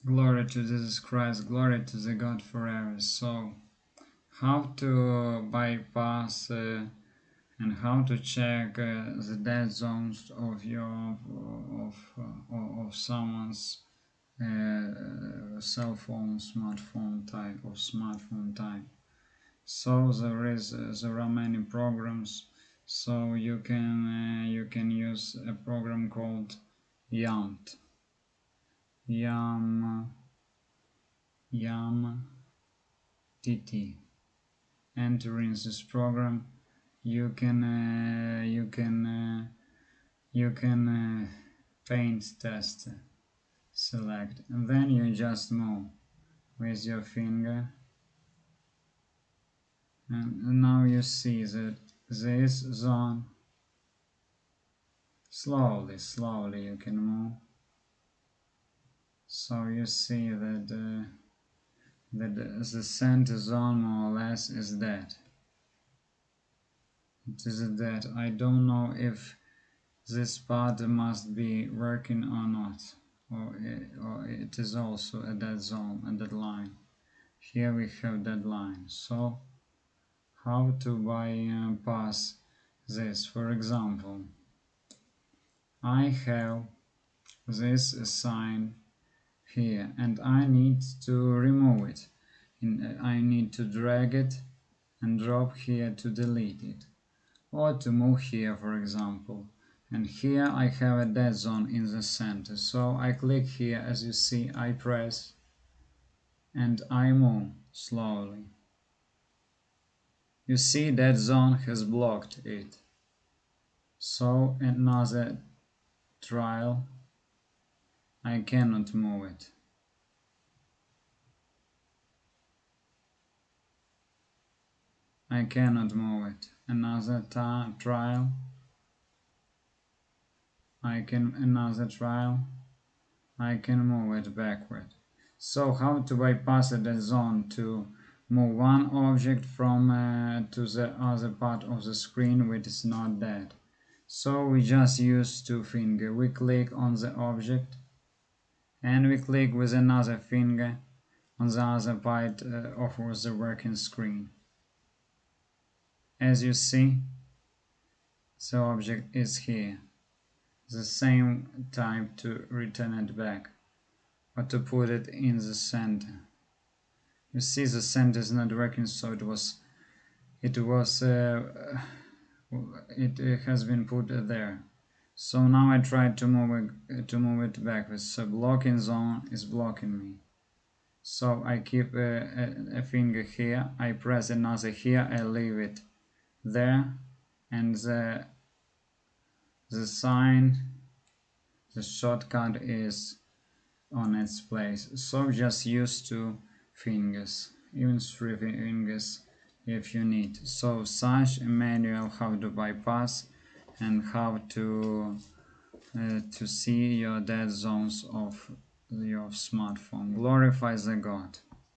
Glory to Jesus Christ, glory to the God forever. So, how to bypass and how to check the dead zones of someone's cell phone, smartphone type. So there are many programs. So you can use a program called YAMT. YAMTT. Entering this program, you can paint test, select, and then you just move with your finger, and now you see that this zone slowly you can move. So you see that the center zone more or less is dead. It is dead. I don't know if this part must be working or not, or it is also a dead zone, a dead line. Here we have dead line. So how to bypass this? For example, I have this sign here and I need to remove it. I need to drag it and drop here to delete it, or to move here, for example. And here I have a dead zone in the center, so I click here. As you see, I press and I move slowly. You see, dead zone has blocked it. So another trial, I cannot move it. I cannot move it. Another trial. I can move it backward. So how to bypass a dead zone? To move one object from to the other part of the screen which is not dead. So we just use two fingers. We click on the object and we click with another finger on the other part of the working screen. As you see, the object is here. The same type to return it back, or to put it in the center. You see, the center is not working, so it has been put there. So now I try to move it backwards. The blocking zone is blocking me. So I keep a finger here, I press another here, I leave it there, and the sign, the shortcut is on its place. So just use two fingers, even three fingers if you need. So such a manual how to bypass and how to see your dead zones of your smartphone. Glorify the God.